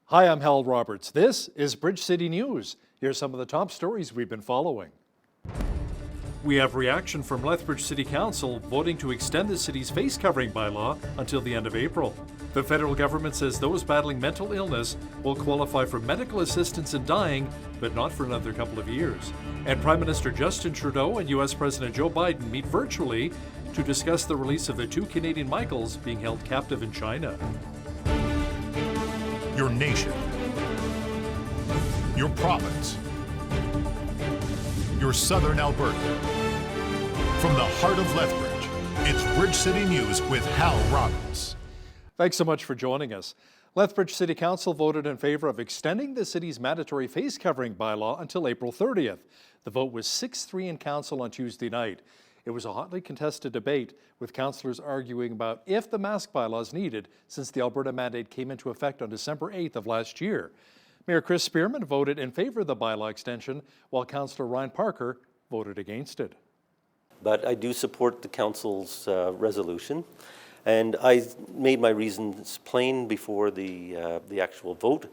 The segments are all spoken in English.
Hi, I'm Hal Roberts. This is Bridge City News. Here's some of the top stories we've been following. We have reaction from Lethbridge City Council voting to extend the city's face covering bylaw until the end of April. The federal government says those battling mental illness will qualify for medical assistance in dying, but not for another couple of years. And Prime Minister Justin Trudeau and U.S. President Joe Biden meet virtually to discuss the release of the two Canadian Michaels being held captive in China. Your nation, your province, your southern Alberta. From the heart of Lethbridge, it's Bridge City News with Hal Roberts. Thanks so much for joining us. Lethbridge City Council voted in favor of extending the city's mandatory face covering bylaw until April 30th. The vote was 6-3 in council on Tuesday night. It was a hotly contested debate, with councillors arguing about if the mask bylaw is needed since the Alberta mandate came into effect on December 8th of last year. Mayor Chris Spearman voted in favor of the bylaw extension, while Councillor Ryan Parker voted against it. But I do support the council's resolution, and I made my reasons plain before the actual vote.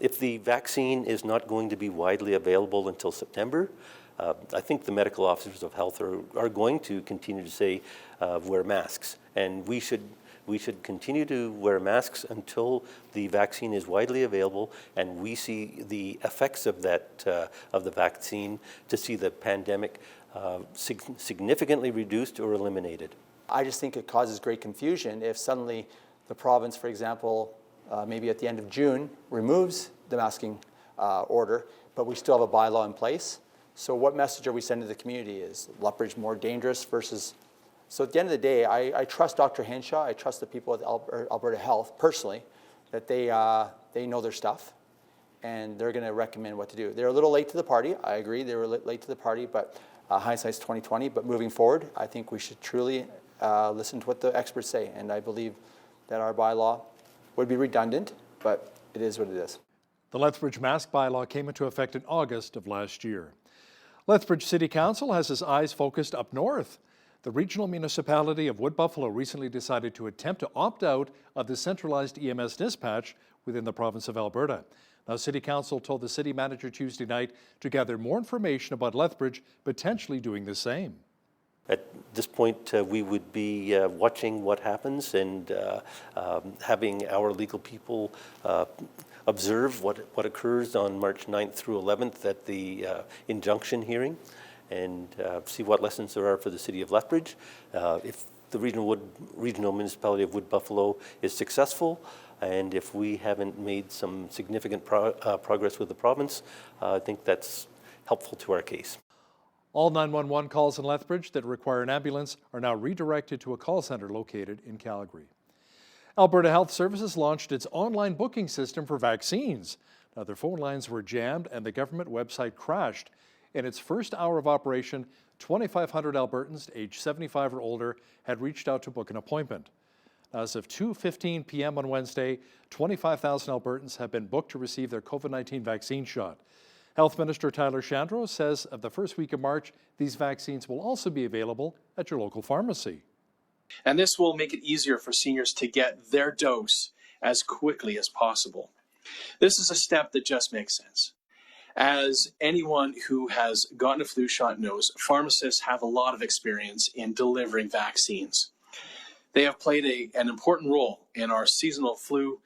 If the vaccine is not going to be widely available until September, I think the medical officers of health are going to continue to say wear masks, and we should continue to wear masks until the vaccine is widely available and we see the effects of that of the vaccine to see the pandemic significantly reduced or eliminated. I just think it causes great confusion if suddenly the province, for example, maybe at the end of June, removes the masking order, but we still have a bylaw in place. So what message are we sending to the community? Is Lethbridge more dangerous versus... So at the end of the day, I trust Dr. Henshaw, I trust the people at Alberta Health personally, that they know their stuff and they're going to recommend what to do. They're a little late to the party, I agree, they were late to the party, but hindsight's 2020. But moving forward, I think we should truly listen to what the experts say, and I believe that our bylaw would be redundant, but it is what it is. The Lethbridge mask bylaw came into effect in August of last year. Lethbridge City Council has its eyes focused up north. The regional municipality of Wood Buffalo recently decided to attempt to opt out of the centralized EMS dispatch within the province of Alberta. Now, City Council told the city manager Tuesday night to gather more information about Lethbridge potentially doing the same. At this point, we would be watching what happens and having our legal people observe what occurs on March 9th through 11th at the injunction hearing, and see what lessons there are for the city of Lethbridge. If the regional municipality of Wood Buffalo is successful, and if we haven't made some significant progress with the province, I think that's helpful to our case. All 911 calls in Lethbridge that require an ambulance are now redirected to a call center located in Calgary. Alberta Health Services launched its online booking system for vaccines. Now, their phone lines were jammed and the government website crashed. In its first hour of operation, 2,500 Albertans aged 75 or older had reached out to book an appointment. As of 2:15 p.m. on Wednesday, 25,000 Albertans have been booked to receive their COVID-19 vaccine shot. Health Minister Tyler Shandro says of the first week of March, these vaccines will also be available at your local pharmacy. And this will make it easier for seniors to get their dose as quickly as possible. This is a step that just makes sense. As anyone who has gotten a flu shot knows, pharmacists have a lot of experience in delivering vaccines. They have played an important role in our seasonal flu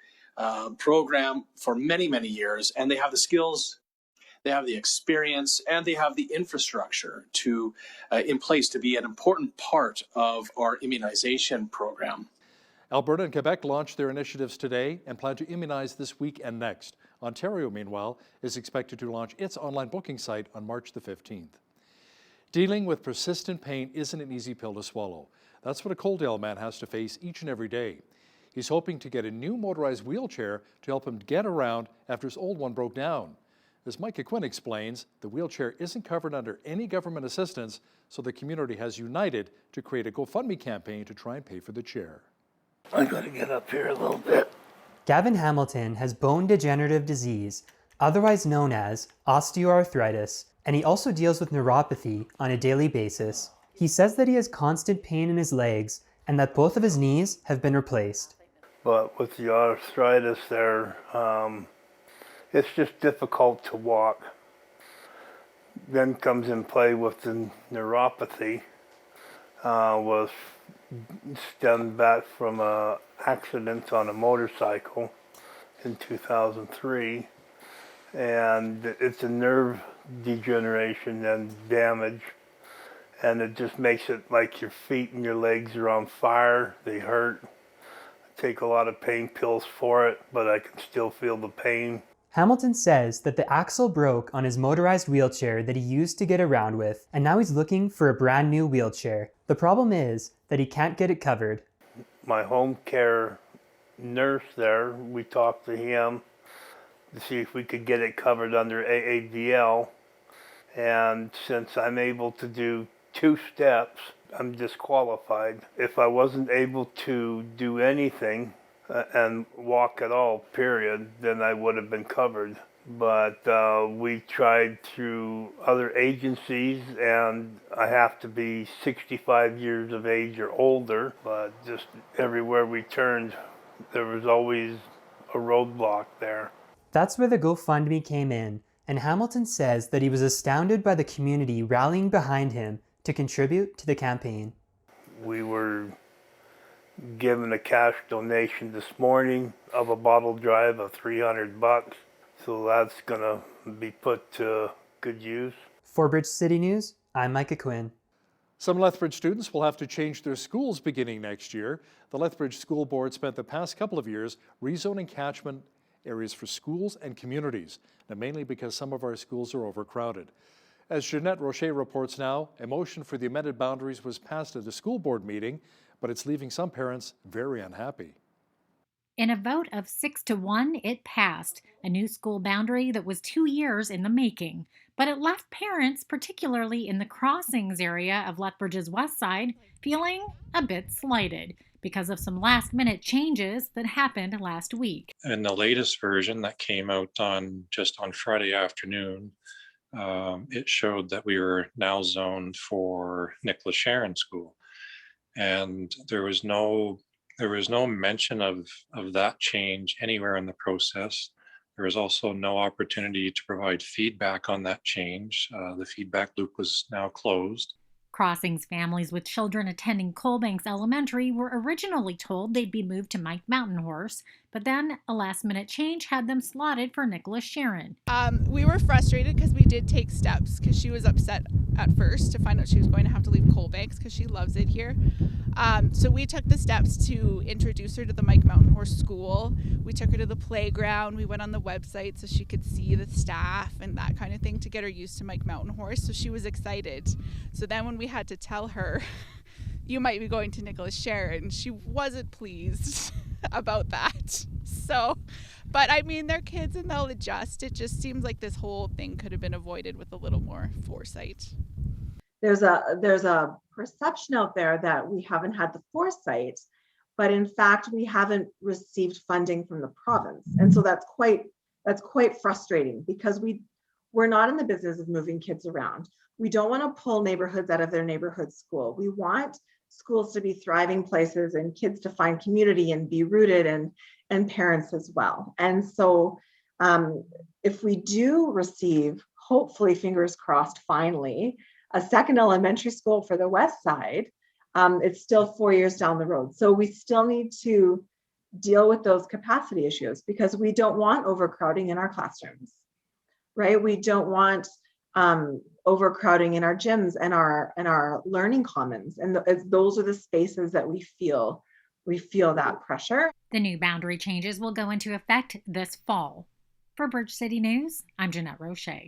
program for many, many years, and they have the skills, they have the experience, and they have the infrastructure in place to be an important part of our immunization program. Alberta and Quebec launched their initiatives today and plan to immunize this week and next. Ontario, meanwhile, is expected to launch its online booking site on March the 15th. Dealing with persistent pain isn't an easy pill to swallow. That's what a Coaldale man has to face each and every day. He's hoping to get a new motorized wheelchair to help him get around after his old one broke down. As Micah Quinn explains, the wheelchair isn't covered under any government assistance, so the community has united to create a GoFundMe campaign to try and pay for the chair. I gotta get up here a little bit. Gavin Hamilton has bone degenerative disease, otherwise known as osteoarthritis, and he also deals with neuropathy on a daily basis. He says that he has constant pain in his legs and that both of his knees have been replaced. but with the arthritis there, it's just difficult to walk. Then comes in play with the neuropathy, was stemmed back from an accident on a motorcycle in 2003, and it's a nerve degeneration and damage, and it just makes it like your feet and your legs are on fire. They hurt. I take a lot of pain pills for it, but I can still feel the pain. Hamilton says that the axle broke on his motorized wheelchair that he used to get around with, and now he's looking for a brand new wheelchair. The problem is that he can't get it covered. My home care nurse there, we talked to him to see if we could get it covered under AADL, and since I'm able to do 2 steps, I'm disqualified. If I wasn't able to do anything and walk at all, period, then I would have been covered. But we tried through other agencies, and I have to be 65 years of age or older, but just everywhere we turned, there was always a roadblock there. That's where the GoFundMe came in, and Hamilton says that he was astounded by the community rallying behind him to contribute to the campaign. We were given a cash donation this morning of a bottle drive of $300, so that's gonna be put to good use. For Bridge City News, I'm Micah Quinn. Some Lethbridge students will have to change their schools beginning next year. The Lethbridge School Board spent the past couple of years rezoning catchment areas for schools and communities, and mainly because some of our schools are overcrowded. As Jeanette Rocher reports now, a motion for the amended boundaries was passed at a school board meeting, but it's leaving some parents very unhappy. In a vote of 6-1, it passed, a new school boundary that was 2 years in the making. But it left parents, particularly in the crossings area of Lethbridge's west side, feeling a bit slighted because of some last-minute changes that happened last week. In the latest version that came out on Friday afternoon, it showed that we were now zoned for Nicholas Sharon School, and there was no mention of that change anywhere in the process. There was also no opportunity to provide feedback on that change. The feedback loop was now closed. Crossings families with children attending Coalbanks Elementary were originally told they'd be moved to Mike Mountain Horse, but then a last-minute change had them slotted for Nicholas Sharon. We were frustrated because we did take steps because she was upset at first to find out she was going to have to leave Coalbanks because she loves it here. So we took the steps to introduce her to the Mike Mountain Horse School. We took her to the playground. We went on the website so she could see the staff and that kind of thing to get her used to Mike Mountain Horse. So she was excited. So then when we had to tell her, you might be going to Nicholas Sharon, she wasn't pleased about that. So, but I mean, they're kids and they'll adjust. It just seems like this whole thing could have been avoided with a little more foresight. There's a perception out there that we haven't had the foresight, but in fact, we haven't received funding from the province. And so that's quite frustrating because we're not in the business of moving kids around. We don't want to pull neighborhoods out of their neighborhood school. We want schools to be thriving places and kids to find community and be rooted, and parents as well. And so if we do receive, hopefully fingers crossed, finally, a second elementary school for the west side, it's still 4 years down the road. So we still need to deal with those capacity issues because we don't want overcrowding in our classrooms, right? We don't want overcrowding in our gyms and our learning commons. And those are the spaces that we feel that pressure. The new boundary changes will go into effect this fall. For Bridge City News, I'm Jeanette Rocher.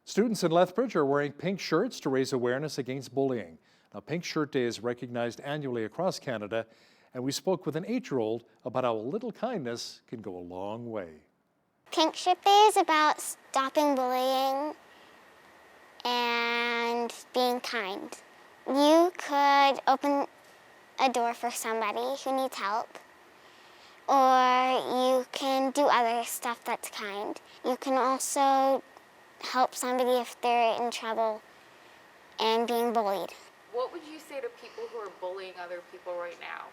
Students in Lethbridge are wearing pink shirts to raise awareness against bullying. Now, Pink Shirt Day is recognized annually across Canada, and we spoke with an 8-year-old about how a little kindness can go a long way. Pink Shirt Day is about stopping bullying and being kind. You could open a door for somebody who needs help, or you can do other stuff that's kind. You can also help somebody if they're in trouble and being bullied. What would you say to people who are bullying other people right now?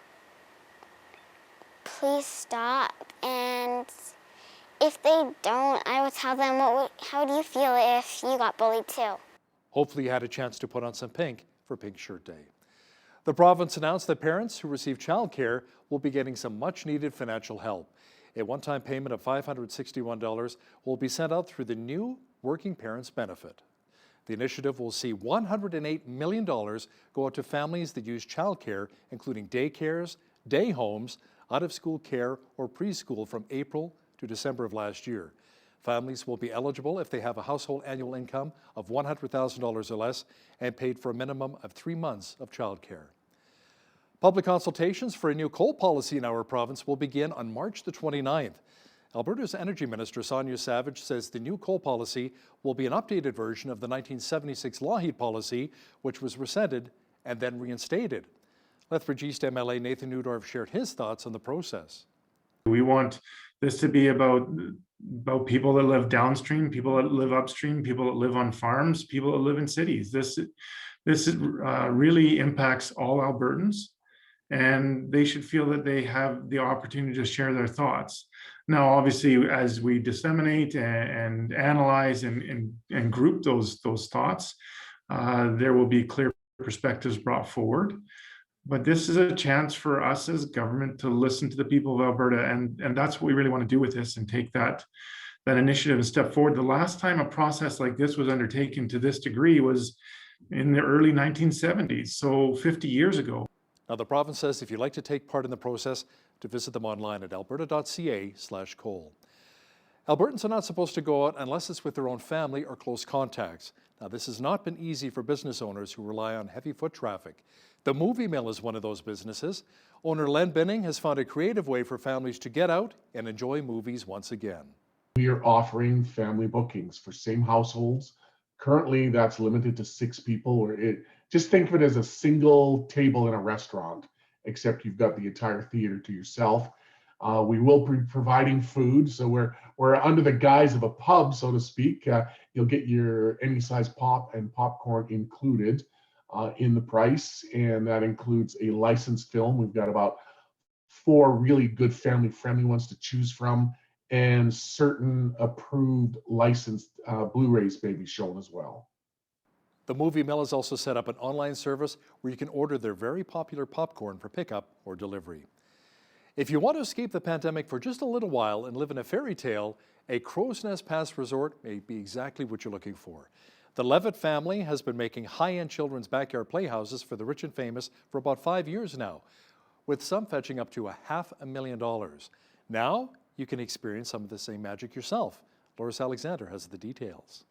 please stop. And if they don't, I would tell them, how do you feel if you got bullied too? Hopefully you had a chance to put on some pink for Pink Shirt Day. The province announced that parents who receive childcare will be getting some much-needed financial help. A one-time payment of $561 will be sent out through the new Working Parents Benefit. The initiative will see $108 million go out to families that use childcare, including daycares, day homes, out-of-school care, or preschool from April to December of last year. Families will be eligible if they have a household annual income of $100,000 or less and paid for a minimum of 3 months of childcare. Public consultations for a new coal policy in our province will begin on March the 29th. Alberta's Energy Minister Sonia Savage says the new coal policy will be an updated version of the 1976 Lougheed policy, which was rescinded and then reinstated. Lethbridge East MLA Nathan Newdorf shared his thoughts on the process. We want this to be about people that live downstream, people that live upstream, people that live on farms, people that live in cities. This really impacts all Albertans, and they should feel that they have the opportunity to share their thoughts. Now, obviously, as we disseminate and analyze and group those thoughts, there will be clear perspectives brought forward. But this is a chance for us as government to listen to the people of Alberta, and that's what we really want to do with this and take that initiative and step forward. The last time a process like this was undertaken to this degree was in the early 1970s, so 50 years ago. Now, the province says if you'd like to take part in the process, to visit them online at alberta.ca/coal. Albertans are not supposed to go out unless it's with their own family or close contacts. Now, this has not been easy for business owners who rely on heavy foot traffic. The Movie Mill is one of those businesses. Owner Len Binning has found a creative way for families to get out and enjoy movies once again. We are offering family bookings for same households. Currently, that's limited to 6 people. Just think of it as a single table in a restaurant, except you've got the entire theater to yourself. We will be providing food, so we're under the guise of a pub, so to speak. You'll get your any size pop and popcorn included in the price, and that includes a licensed film. We've got about 4 really good family-friendly ones to choose from, and certain approved licensed Blu-rays may be shown as well. The Movie Mill has also set up an online service where you can order their very popular popcorn for pickup or delivery. If you want to escape the pandemic for just a little while and live in a fairy tale, a Crow's Nest Pass resort may be exactly what you're looking for. The Levitt family has been making high-end children's backyard playhouses for the rich and famous for about 5 years now, with some fetching up to $500,000. Now you can experience some of the same magic yourself. Loris Alexander has the details.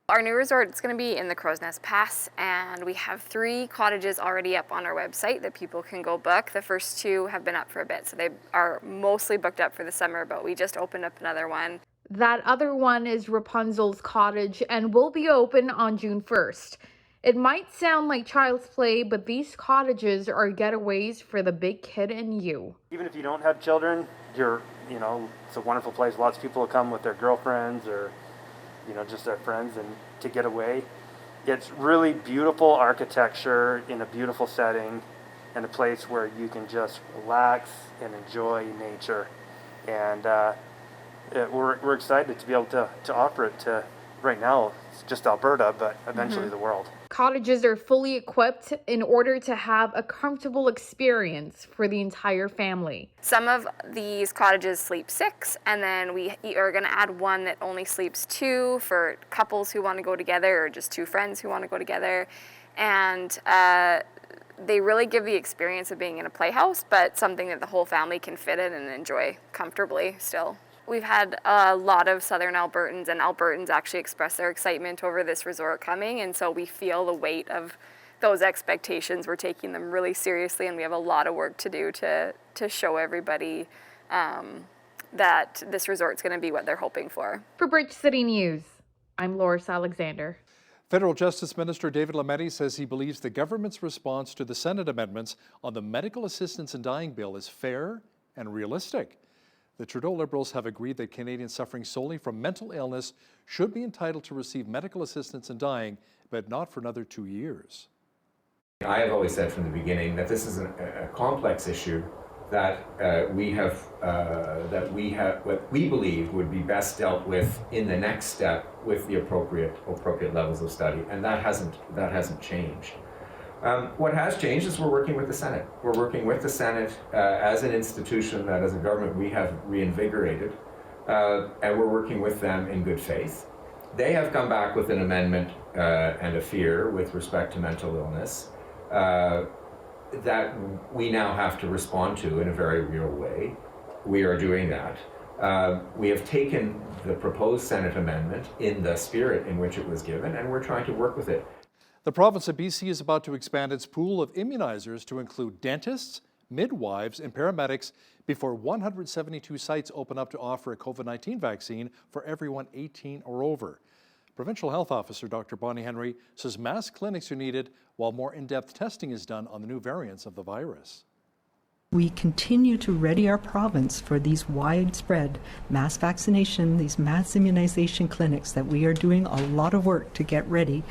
Our new resort is going to be in the Crow's Nest Pass, and we have 3 cottages already up on our website that people can go book. The first 2 have been up for a bit, so they are mostly booked up for the summer, but we just opened up another one. That other one is Rapunzel's Cottage and will be open on June 1st. It might sound like child's play, but these cottages are getaways for the big kid in you. Even if you don't have children, it's a wonderful place. Lots of people will come with their girlfriends or just their friends and to get away. It's really beautiful architecture in a beautiful setting and a place where you can just relax and enjoy nature. And we're excited to be able to offer it to, right now, it's just Alberta, but eventually the world. Cottages are fully equipped in order to have a comfortable experience for the entire family. Some of these cottages sleep 6, and then we are going to add one that only sleeps 2 for couples who want to go together or just 2 friends who want to go together. And they really give the experience of being in a playhouse, but something that the whole family can fit in and enjoy comfortably still. We've had a lot of Southern Albertans, and Albertans actually express their excitement over this resort coming, and so we feel the weight of those expectations. We're taking them really seriously, and we have a lot of work to do to show everybody that this resort's going to be what they're hoping for. For Bridge City News, I'm Loris Alexander. Federal Justice Minister David Lametti says he believes the government's response to the Senate amendments on the Medical Assistance in Dying bill is fair and realistic. The Trudeau Liberals have agreed that Canadians suffering solely from mental illness should be entitled to receive medical assistance in dying, but not for another 2 years. I have always said from the beginning that this is a complex issue that we have what we believe would be best dealt with in the next step with the appropriate levels of study, and that hasn't changed. What has changed is we're working with the Senate. We're working with the Senate as an institution that, as a government, we have reinvigorated, and we're working with them in good faith. They have come back with an amendment and a fear with respect to mental illness that we now have to respond to in a very real way. We are doing that. We have taken the proposed Senate amendment in the spirit in which it was given, and we're trying to work with it. The province of BC is about to expand its pool of immunizers to include dentists, midwives, and paramedics before 172 sites open up to offer a COVID-19 vaccine for everyone 18 or over. Provincial Health Officer Dr. Bonnie Henry says mass clinics are needed while more in-depth testing is done on the new variants of the virus. We continue to ready our province for these widespread mass vaccination, these mass immunization clinics that we are doing a lot of work to get ready.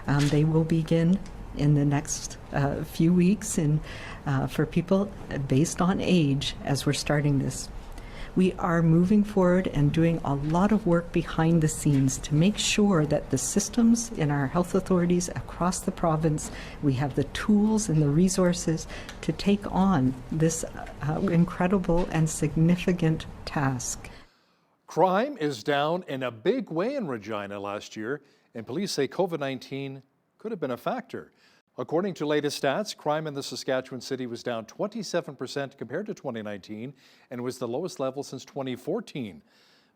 They will begin in the next few weeks and for people based on age as we're starting this. We are moving forward and doing a lot of work behind the scenes to make sure that the systems in our health authorities across the province, we have the tools and the resources to take on this incredible and significant task. Crime is down in a big way in Regina last year, and police say COVID-19 could have been a factor. According to latest stats, crime in the Saskatchewan city was down 27% compared to 2019 and was the lowest level since 2014.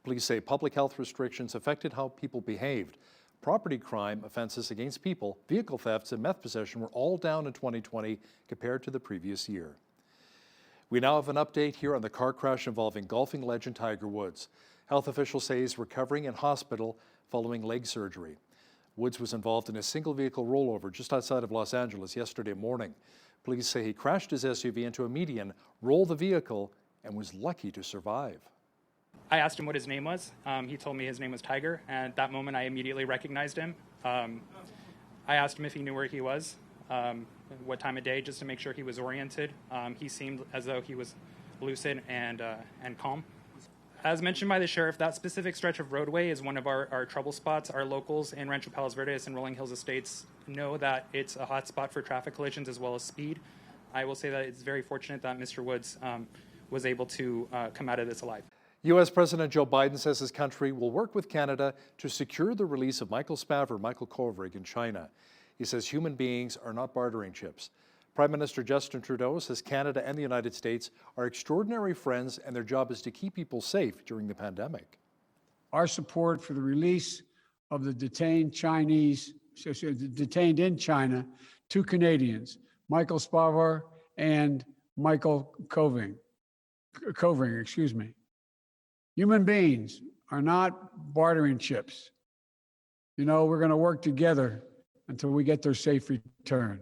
Police say public health restrictions affected how people behaved. Property crime offenses against people, vehicle thefts, and meth possession were all down in 2020 compared to the previous year. We now have an update here on the car crash involving golfing legend Tiger Woods. Health officials say he's recovering in hospital following leg surgery. Woods was involved in a single vehicle rollover just outside of Los Angeles yesterday morning. Police say he crashed his SUV into a median, rolled the vehicle, and was lucky to survive. I asked him what his name was. He told me his name was Tiger, and at that moment I immediately recognized him. I asked him if he knew where he was, what time of day, just to make sure he was oriented. He seemed as though he was lucid and calm. As mentioned by the sheriff, that specific stretch of roadway is one of our trouble spots. Our locals in Rancho Palos Verdes and Rolling Hills Estates know that it's a hot spot for traffic collisions as well as speed. I will say that it's very fortunate that Mr. Woods was able to come out of this alive. U.S. President Joe Biden says his country will work with Canada to secure the release of Michael Spavor and Michael Kovrig in China. He says human beings are not bartering chips. Prime Minister Justin Trudeau says Canada and the United States are extraordinary friends and their job is to keep people safe during the pandemic. Our support for the release of the detained in China, 2 Canadians, Michael Spavor and Michael Kovrig. Human beings are not bartering chips. You know, we're going to work together until we get their safe return.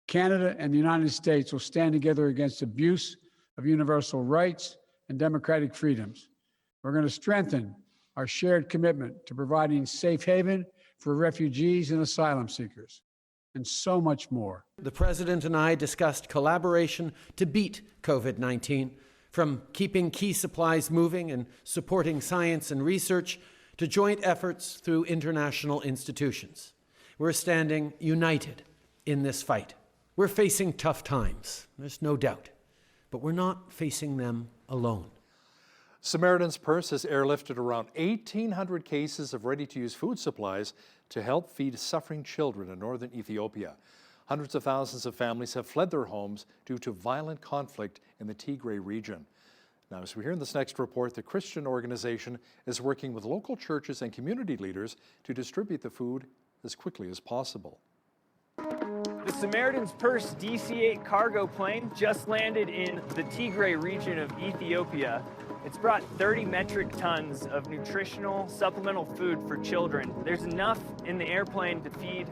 Canada and the United States will stand together against abuse of universal rights and democratic freedoms. We're going to strengthen our shared commitment to providing safe haven for refugees and asylum seekers, and so much more. The President and I discussed collaboration to beat COVID-19, from keeping key supplies moving and supporting science and research to joint efforts through international institutions. We're standing united in this fight. We're facing tough times, there's no doubt, but we're not facing them alone. Samaritan's Purse has airlifted around 1,800 cases of ready-to-use food supplies to help feed suffering children in northern Ethiopia. Hundreds of thousands of families have fled their homes due to violent conflict in the Tigray region. Now, as we hear in this next report, the Christian organization is working with local churches and community leaders to distribute the food as quickly as possible. The Samaritan's Purse DC-8 cargo plane just landed in the Tigray region of Ethiopia. It's brought 30 metric tons of nutritional supplemental food for children. There's enough in the airplane to feed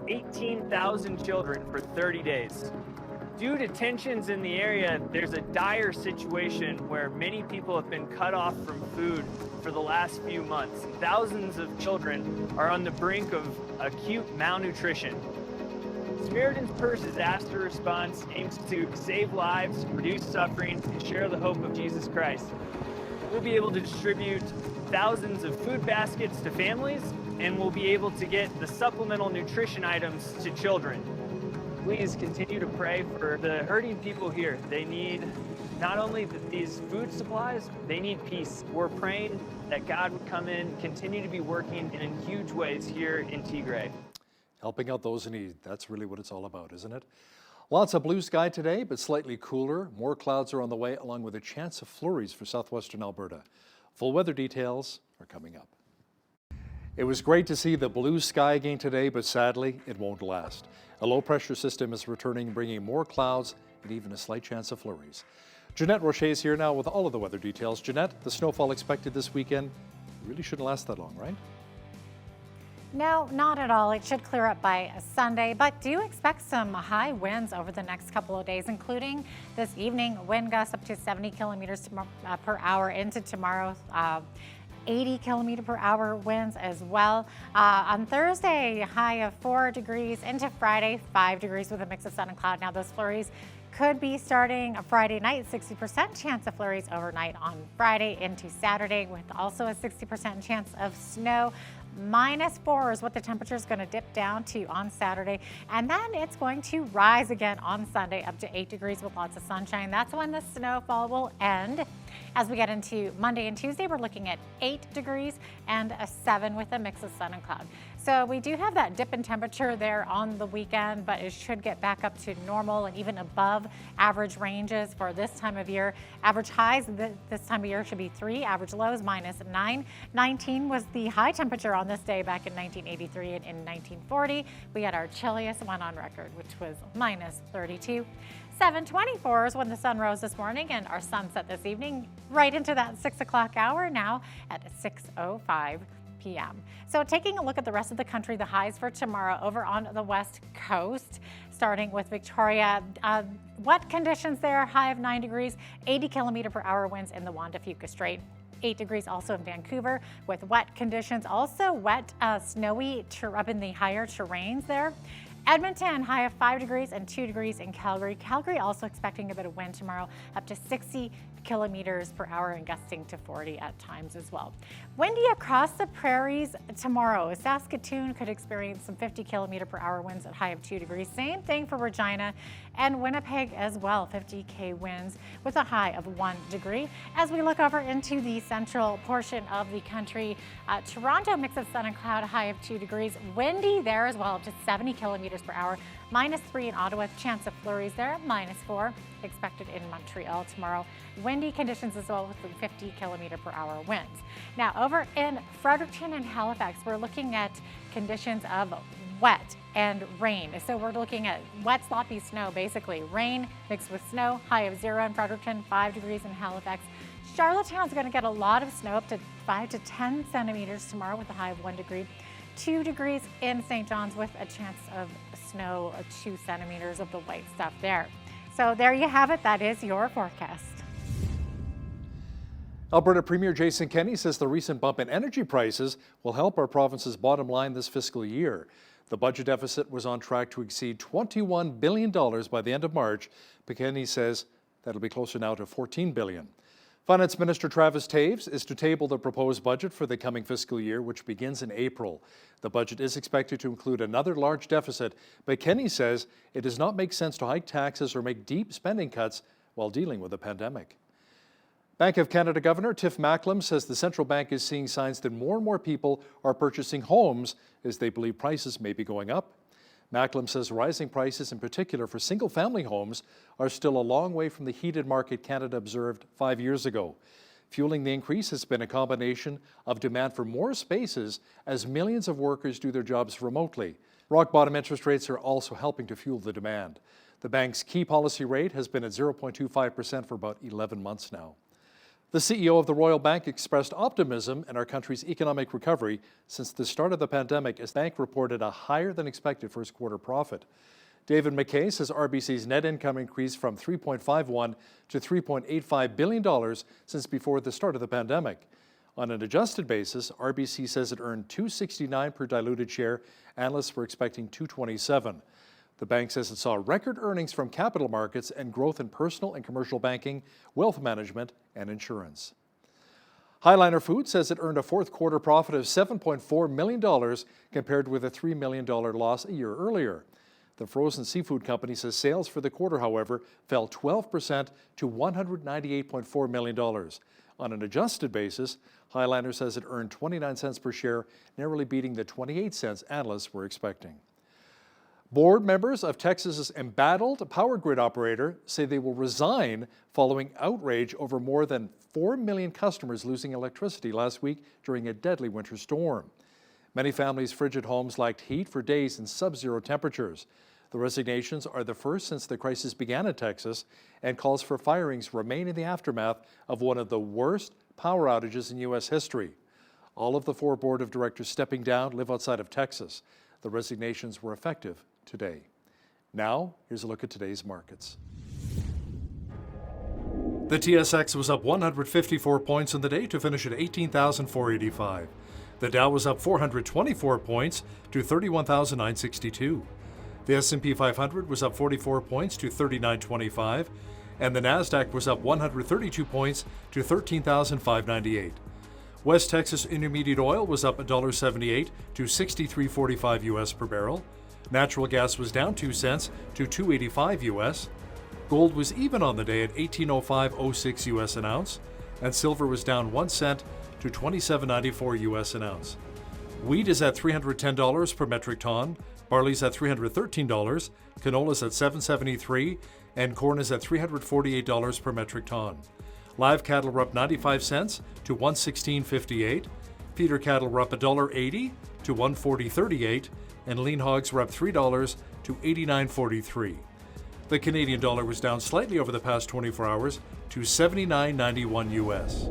18,000 children for 30 days. Due to tensions in the area, there's a dire situation where many people have been cut off from food for the last few months. Thousands of children are on the brink of acute malnutrition. Samaritan's Purse disaster response aims to save lives, reduce suffering, and share the hope of Jesus Christ. We'll be able to distribute thousands of food baskets to families, and we'll be able to get the supplemental nutrition items to children. Please continue to pray for the hurting people here. They need not only these food supplies, they need peace. We're praying that God would come in, continue to be working in huge ways here in Tigray. Helping out those in need, that's really what it's all about, isn't it? Lots of blue sky today, but slightly cooler. More clouds are on the way, along with a chance of flurries for southwestern Alberta. Full weather details are coming up. It was great to see the blue sky again today, but sadly, it won't last. A low-pressure system is returning, bringing more clouds and even a slight chance of flurries. Jeanette Roche is here now with all of the weather details. Jeanette, the snowfall expected this weekend really shouldn't last that long, right? No, not at all. It should clear up by Sunday, but do expect some high winds over the next couple of days, including this evening, wind gusts up to 70 kilometers per hour into tomorrow. 80 kilometer per hour winds as well. On Thursday, high of 4 degrees, into Friday, 5 degrees with a mix of sun and cloud. Now those flurries could be starting Friday night, 60% chance of flurries overnight on Friday into Saturday, with also a 60% chance of snow. -4 is what the temperature is going to dip down to on Saturday, and then it's going to rise again on Sunday up to 8 degrees with lots of sunshine. That's when the snowfall will end. As we get into Monday and Tuesday, we're looking at 8 degrees and a 7 with a mix of sun and cloud. So we do have that dip in temperature there on the weekend, but it should get back up to normal and even above average ranges for this time of year. Average highs this time of year should be 3, average lows -9. 19 was the high temperature on this day back in 1983 and in 1940. We had our chilliest one on record, which was -32. 7:24 is when the sun rose this morning, and our sunset this evening right into that 6 o'clock hour now at 6:05 p.m. So taking a look at the rest of the country, the highs for tomorrow over on the west coast, starting with Victoria. Wet conditions there, high of 9 degrees, 80 kilometer per hour winds in the Juan de Fuca Strait. 8 degrees also in Vancouver with wet conditions, also wet, snowy up in the higher terrains there. Edmonton, high of 5 degrees and 2 degrees in Calgary. Calgary also expecting a bit of wind tomorrow, up to 60 kilometers per hour and gusting to 40 at times as well. Windy across the prairies tomorrow. Saskatoon could experience some 50 kilometer per hour winds at high of 2 degrees. Same thing for Regina and Winnipeg as well, 50k winds with a high of 1 degree. As we look over into the central portion of the country, Toronto, mix of sun and cloud, high of 2 degrees. Windy there as well, up to 70 kilometers per hour. -3 in Ottawa, chance of flurries there, -4 expected in Montreal tomorrow. Windy conditions as well with some 50 kilometer per hour winds. Now over in Fredericton and Halifax, we're looking at conditions of wet and rain. So we're looking at wet, sloppy snow, basically. Rain mixed with snow, high of 0 in Fredericton, 5 degrees in Halifax. Charlottetown's going to get a lot of snow, up to 5 to 10 centimeters tomorrow with a high of 1 degree. 2 degrees in St. John's with a chance of snow, 2 centimeters of the white stuff there. So there you have it. That is your forecast. Alberta Premier Jason Kenney says the recent bump in energy prices will help our province's bottom line this fiscal year. The budget deficit was on track to exceed $21 billion by the end of March, but Kenney says that'll be closer now to $14 billion. Finance Minister Travis Taves is to table the proposed budget for the coming fiscal year, which begins in April. The budget is expected to include another large deficit, but Kenney says it does not make sense to hike taxes or make deep spending cuts while dealing with a pandemic. Bank of Canada Governor Tiff Macklem says the central bank is seeing signs that more and more people are purchasing homes as they believe prices may be going up. Macklem says rising prices, in particular for single-family homes, are still a long way from the heated market Canada observed 5 years ago. Fueling the increase has been a combination of demand for more spaces as millions of workers do their jobs remotely. Rock-bottom interest rates are also helping to fuel the demand. The bank's key policy rate has been at 0.25% for about 11 months now. The CEO of the Royal Bank expressed optimism in our country's economic recovery since the start of the pandemic, as the bank reported a higher than expected first quarter profit. David McKay says RBC's net income increased from $3.51 to $3.85 billion since before the start of the pandemic. On an adjusted basis, RBC says it earned $2.69 per diluted share. Analysts were expecting $2.27. The bank says it saw record earnings from capital markets and growth in personal and commercial banking, wealth management, and insurance. Highliner Foods says it earned a fourth quarter profit of $7.4 million compared with a $3 million loss a year earlier. The frozen seafood company says sales for the quarter, however, fell 12% to $198.4 million. On an adjusted basis, Highliner says it earned 29 cents per share, narrowly beating the 28 cents analysts were expecting. Board members of Texas's embattled power grid operator say they will resign following outrage over more than 4 million customers losing electricity last week during a deadly winter storm. Many families' frigid homes lacked heat for days in sub-zero temperatures. The resignations are the first since the crisis began in Texas, and calls for firings remain in the aftermath of one of the worst power outages in U.S. history. All of the 4 board of directors stepping down live outside of Texas. The resignations were effective today. Now, here's a look at today's markets. The TSX was up 154 points in the day to finish at 18,485. The Dow was up 424 points to 31,962. The S&P 500 was up 44 points to 3925, and the Nasdaq was up 132 points to 13,598. West Texas Intermediate Oil was up $1.78 to $63.45 US per barrel. Natural gas was down 2 cents to $2.85 US. Gold was even on the day at $18.0506 US an ounce, and silver was down 1 cent to $27.94 US an ounce. Wheat is at $310 per metric ton, barley's at $313, canola's at $7.73, and corn is at $348 per metric ton. Live cattle were up 95 cents to $116.58, feeder cattle were up $1.80 to $140.38, and lean hogs were up $3 to $89.43. The Canadian dollar was down slightly over the past 24 hours to 79.91 US.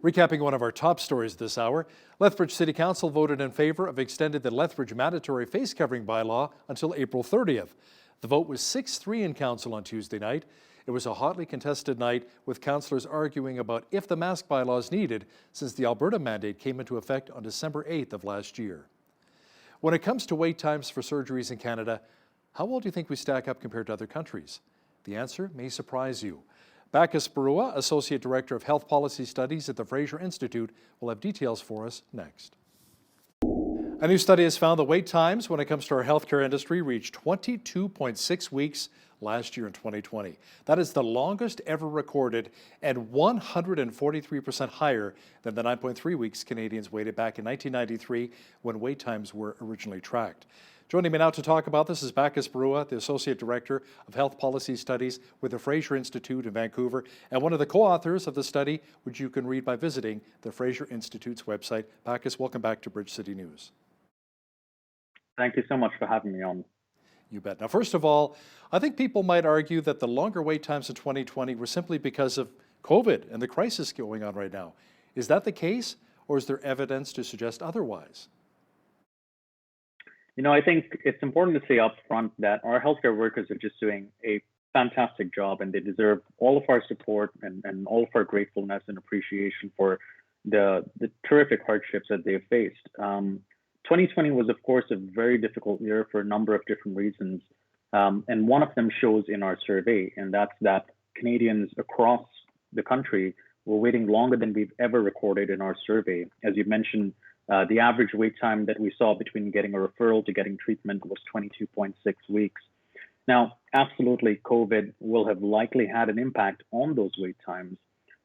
Recapping one of our top stories this hour, Lethbridge City Council voted in favor of extending the Lethbridge mandatory face covering bylaw until April 30th. The vote was 6-3 in Council on Tuesday night. It was a hotly contested night, with councillors arguing about if the mask bylaw is needed since the Alberta mandate came into effect on December 8th of last year. When it comes to wait times for surgeries in Canada, how well do you think we stack up compared to other countries? The answer may surprise you. Bacchus Barua, Associate Director of Health Policy Studies at the Fraser Institute, will have details for us next. A new study has found the wait times when it comes to our healthcare industry reached 22.6 weeks last year in 2020. That is the longest ever recorded and 143% higher than the 9.3 weeks Canadians waited back in 1993 when wait times were originally tracked. Joining me now to talk about this is Bacchus Barua, the Associate Director of Health Policy Studies with the Fraser Institute in Vancouver, and one of the co-authors of the study, which you can read by visiting the Fraser Institute's website. Bacchus, welcome back to Bridge City News. Thank you so much for having me on. You bet. Now, first of all, I think people might argue that the longer wait times in 2020 were simply because of COVID and the crisis going on right now. Is that the case, or is there evidence to suggest otherwise? You know, I think it's important to say up front that our healthcare workers are just doing a fantastic job, and they deserve all of our support and all of our gratefulness and appreciation for the terrific hardships that they've faced. 2020 was, of course, a very difficult year for a number of different reasons. And one of them shows in our survey, and that's that Canadians across the country were waiting longer than we've ever recorded in our survey. As you mentioned, the average wait time that we saw between getting a referral to getting treatment was 22.6 weeks. Now, absolutely, COVID will have likely had an impact on those wait times.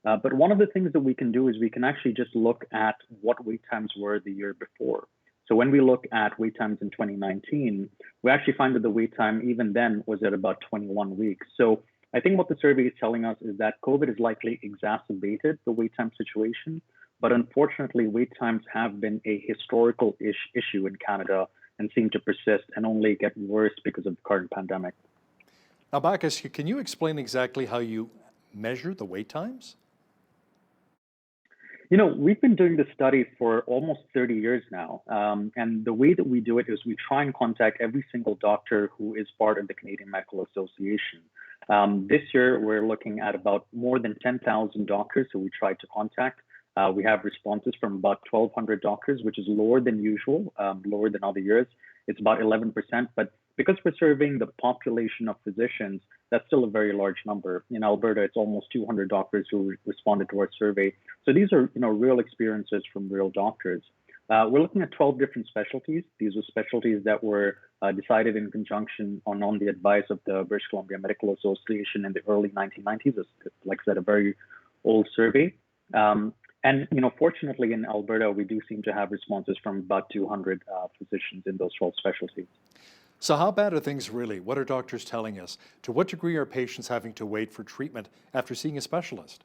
But one of the things that we can do is we can actually just look at what wait times were the year before. So when we look at wait times in 2019, we actually find that the wait time even then was at about 21 weeks. So I think what the survey is telling us is that COVID has likely exacerbated the wait time situation. But unfortunately, wait times have been a historical issue in Canada and seem to persist and only get worse because of the current pandemic. Now, Bacchus, can you explain exactly how you measure the wait times? You know, we've been doing this study for almost 30 years now. And the way that we do it is we try and contact every single doctor who is part of the Canadian Medical Association. This year, we're looking at about more than 10,000 doctors who we tried to contact. We have responses from about 1,200 doctors, which is lower than usual, lower than other years. It's about 11%, but because we're surveying the population of physicians, that's still a very large number. In Alberta, it's almost 200 doctors who responded to our survey. So these are, real experiences from real doctors. We're looking at 12 different specialties. These were specialties that were decided in conjunction on the advice of the British Columbia Medical Association in the early 1990s. It's, like I said, a very old survey. And fortunately in Alberta, we do seem to have responses from about 200 physicians in those 12 specialties. So how bad are things really? What are doctors telling us? To what degree are patients having to wait for treatment after seeing a specialist?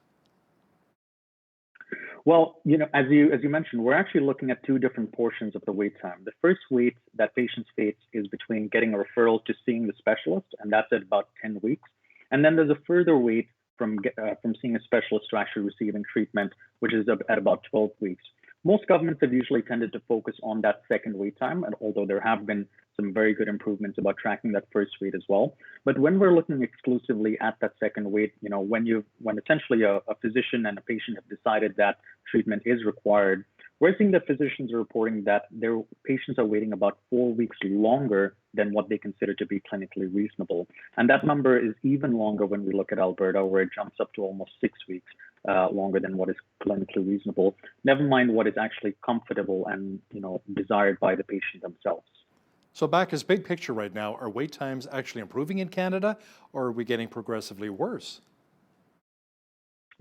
Well, as you mentioned, we're actually looking at two different portions of the wait time. The first wait that patients face is between getting a referral to seeing the specialist, and that's at about 10 weeks. And then there's a further wait from seeing a specialist to actually receiving treatment, which is at about 12 weeks. Most governments have usually tended to focus on that second wait time, and although there have been some very good improvements about tracking that first wait as well. But when we're looking exclusively at that second wait, when essentially a physician and a patient have decided that treatment is required, we're seeing that physicians are reporting that their patients are waiting about 4 weeks longer than what they consider to be clinically reasonable. And that number is even longer when we look at Alberta, where it jumps up to almost 6 weeks longer than what is clinically reasonable. Never mind what is actually comfortable and desired by the patient themselves. So Bacchus, big picture right now, are wait times actually improving in Canada, or are we getting progressively worse?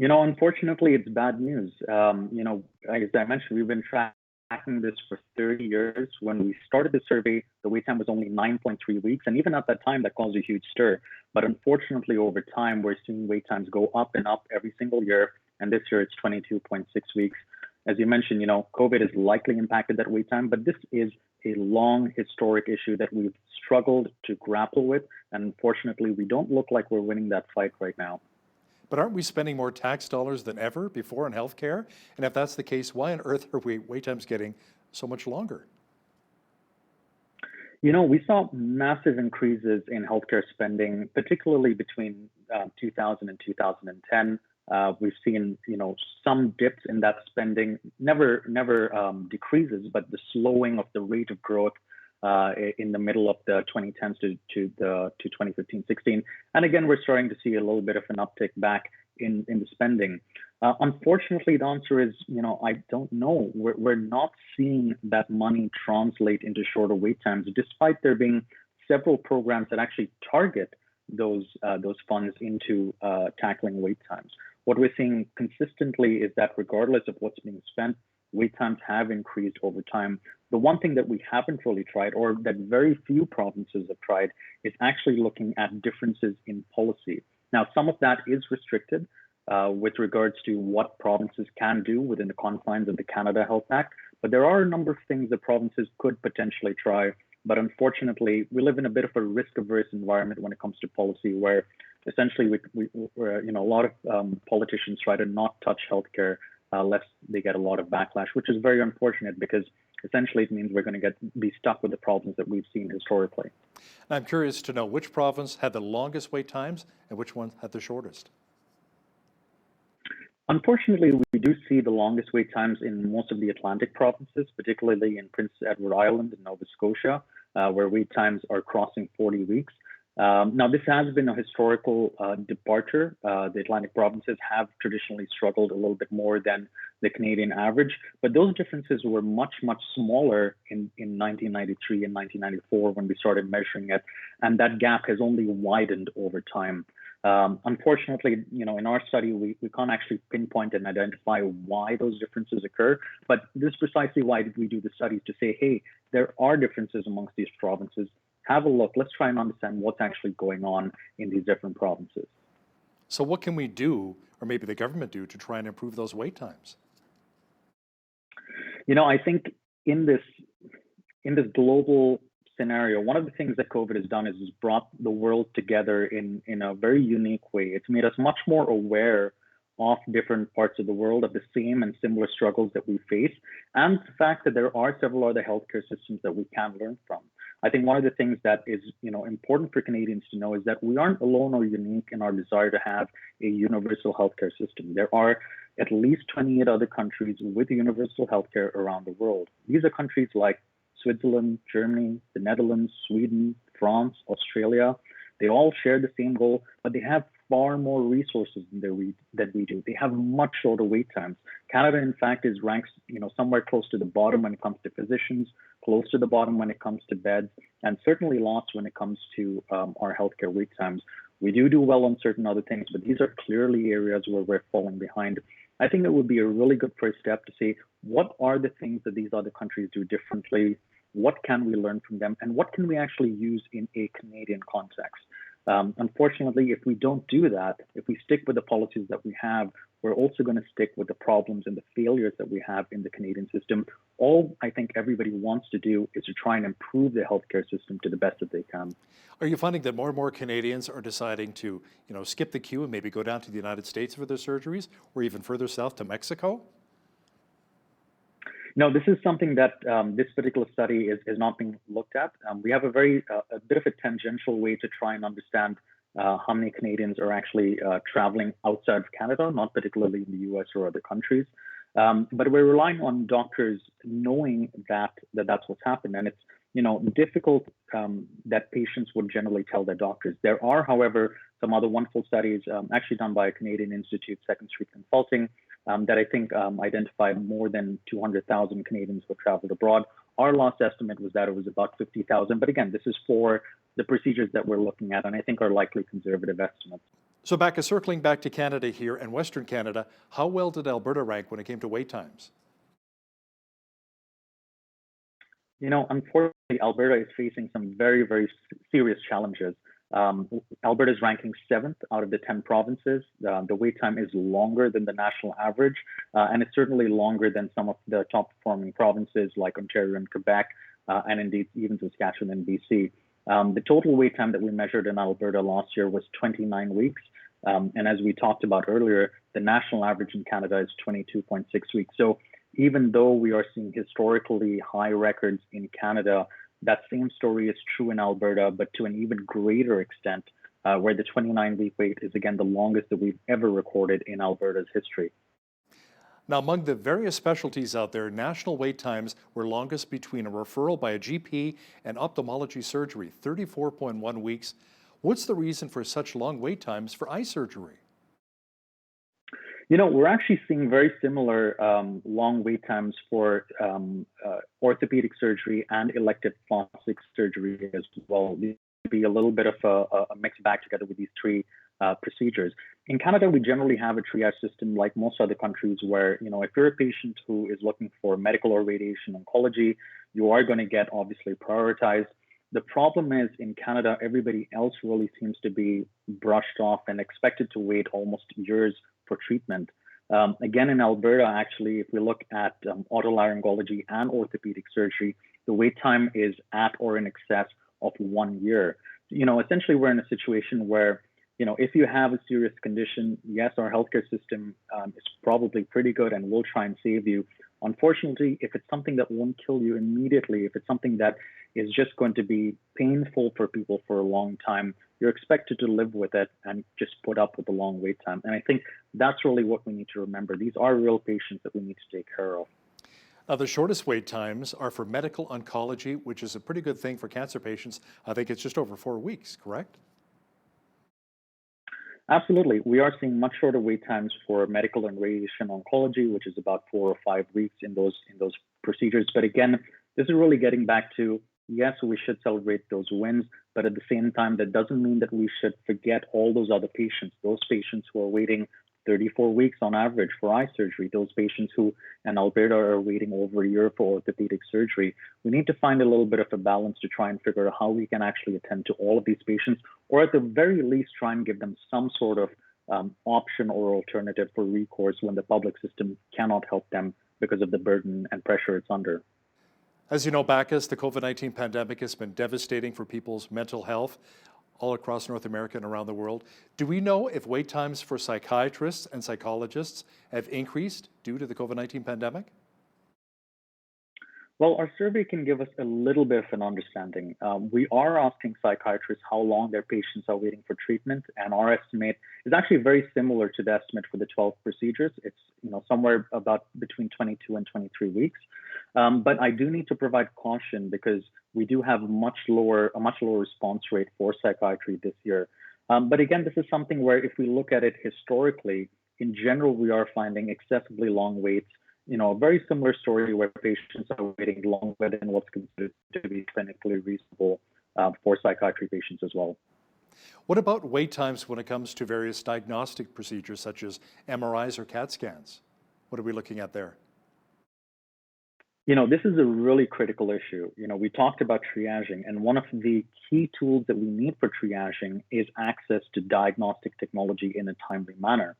Unfortunately, it's bad news. As I mentioned, we've been tracking this for 30 years. When we started the survey, the wait time was only 9.3 weeks. And even at that time, that caused a huge stir. But unfortunately, over time, we're seeing wait times go up and up every single year. And this year, it's 22.6 weeks. As you mentioned, COVID has likely impacted that wait time, but this is a long historic issue that we've struggled to grapple with. And unfortunately, we don't look like we're winning that fight right now. But aren't we spending more tax dollars than ever before in healthcare? And if that's the case, why on earth are wait times getting so much longer? We saw massive increases in healthcare spending, particularly between 2000 and 2010. We've seen, some dips in that spending, never decreases, but the slowing of the rate of growth in the middle of the 2010s to 2015-16. And again, we're starting to see a little bit of an uptick back in the spending. Unfortunately, the answer is, I don't know. We're not seeing that money translate into shorter wait times, despite there being several programs that actually target those funds into tackling wait times. What we're seeing consistently is that regardless of what's being spent, wait times have increased over time. The one thing that we haven't really tried, or that very few provinces have tried, is actually looking at differences in policy. Now, some of that is restricted with regards to what provinces can do within the confines of the Canada Health Act, but there are a number of things that provinces could potentially try. But unfortunately, we live in a bit of a risk-averse environment when it comes to policy, where essentially a lot of politicians try to not touch healthcare lest they get a lot of backlash, which is very unfortunate because essentially it means we're going to be stuck with the problems that we've seen historically. I'm curious to know which province had the longest wait times and which one had the shortest. Unfortunately, we do see the longest wait times in most of the Atlantic provinces, particularly in Prince Edward Island and Nova Scotia, where wait times are crossing 40 weeks. Now, this has been a historical departure. The Atlantic provinces have traditionally struggled a little bit more than the Canadian average, but those differences were much, much smaller in 1993 and 1994 when we started measuring it, and that gap has only widened over time. Unfortunately, in our study, we can't actually pinpoint and identify why those differences occur, but this is precisely why we do the studies, to say, hey, there are differences amongst these provinces. Have a look. Let's try and understand what's actually going on in these different provinces. So what can we do, or maybe the government do, to try and improve those wait times? I think in this global scenario, one of the things that COVID has done is brought the world together in a very unique way. It's made us much more aware of different parts of the world, of the same and similar struggles that we face, and the fact that there are several other healthcare systems that we can learn from. I think one of the things that is, important for Canadians to know is that we aren't alone or unique in our desire to have a universal healthcare system. There are at least 28 other countries with universal healthcare around the world. These are countries like Switzerland, Germany, the Netherlands, Sweden, France, Australia. They all share the same goal, but they have far more resources than we do. They have much shorter wait times. Canada, in fact, is ranked, somewhere close to the bottom when it comes to physicians, close to the bottom when it comes to beds, and certainly last when it comes to our healthcare wait times. We do well on certain other things, but these are clearly areas where we're falling behind. I think it would be a really good first step to say, what are the things that these other countries do differently? What can we learn from them? And what can we actually use in a Canadian context? Unfortunately, if we don't do that, if we stick with the policies that we have, we're also going to stick with the problems and the failures that we have in the Canadian system. All I think everybody wants to do is to try and improve the healthcare system to the best that they can. Are you finding that more and more Canadians are deciding to, skip the queue and maybe go down to the United States for their surgeries, or even further south to Mexico? No, this is something that this particular study is not being looked at. We have a bit of a tangential way to try and understand how many Canadians are actually traveling outside of Canada, not particularly in the US or other countries. But we're relying on doctors knowing that that's what's happened. And it's, difficult that patients would generally tell their doctors. There are, however, some other wonderful studies actually done by a Canadian institute, Second Street Consulting, that I think identified more than 200,000 Canadians who traveled abroad. Our last estimate was that it was about 50,000. But again, this is for the procedures that we're looking at, and I think are likely conservative estimates. So circling back to Canada here and Western Canada, how well did Alberta rank when it came to wait times? Unfortunately, Alberta is facing some very, very serious challenges. Alberta is ranking 7th out of the 10 provinces. The wait time is longer than the national average, and it's certainly longer than some of the top performing provinces like Ontario and Quebec, and indeed even Saskatchewan and BC. The total wait time that we measured in Alberta last year was 29 weeks. And as we talked about earlier, the national average in Canada is 22.6 weeks. So even though we are seeing historically high records in Canada, that same story is true in Alberta, but to an even greater extent, where the 29-week wait is, again, the longest that we've ever recorded in Alberta's history. Now, among the various specialties out there, national wait times were longest between a referral by a GP and ophthalmology surgery, 34.1 weeks. What's the reason for such long wait times for eye surgery? We're actually seeing very similar long wait times for orthopedic surgery and elective plastic surgery as well. It'd be a little bit of a mixed bag together with these three procedures. In Canada, we generally have a triage system like most other countries where, if you're a patient who is looking for medical or radiation oncology, you are going to get obviously prioritized. The problem is in Canada, everybody else really seems to be brushed off and expected to wait almost years for treatment. Again, in Alberta, actually, if we look at otolaryngology and orthopedic surgery, the wait time is at or in excess of 1 year. Essentially, we're in a situation where, if you have a serious condition, yes, our healthcare system is probably pretty good and will try and save you. Unfortunately, if it's something that won't kill you immediately, if it's something that is just going to be painful for people for a long time, you're expected to live with it and just put up with the long wait time. And I think that's really what we need to remember. These are real patients that we need to take care of. Now, the shortest wait times are for medical oncology, which is a pretty good thing for cancer patients. I think it's just over 4 weeks, correct? Absolutely. We are seeing much shorter wait times for medical and radiation oncology, which is about 4 or 5 weeks in those procedures. But again, this is really getting back to, yes, we should celebrate those wins, but at the same time, that doesn't mean that we should forget all those other patients, those patients who are waiting 34 weeks on average for eye surgery, those patients who in Alberta are waiting over a year for orthopedic surgery. We need to find a little bit of a balance to try and figure out how we can actually attend to all of these patients, or at the very least try and give them some sort of option or alternative for recourse when the public system cannot help them because of the burden and pressure it's under. As you know, Bacchus, the COVID-19 pandemic has been devastating for people's mental health all across North America and around the world. Do we know if wait times for psychiatrists and psychologists have increased due to the COVID-19 pandemic? Well, our survey can give us a little bit of an understanding. We are asking psychiatrists how long their patients are waiting for treatment, and our estimate is actually very similar to the estimate for the 12 procedures. It's somewhere about between 22 and 23 weeks. But I do need to provide caution because we do have a much lower response rate for psychiatry this year. But again, this is something where if we look at it historically, in general, we are finding excessively long waits. A very similar story where patients are waiting longer than what's considered to be clinically reasonable for psychiatry patients as well. What about wait times when it comes to various diagnostic procedures such as MRIs or CAT scans? What are we looking at there? This is a really critical issue. We talked about triaging, and one of the key tools that we need for triaging is access to diagnostic technology in a timely manner.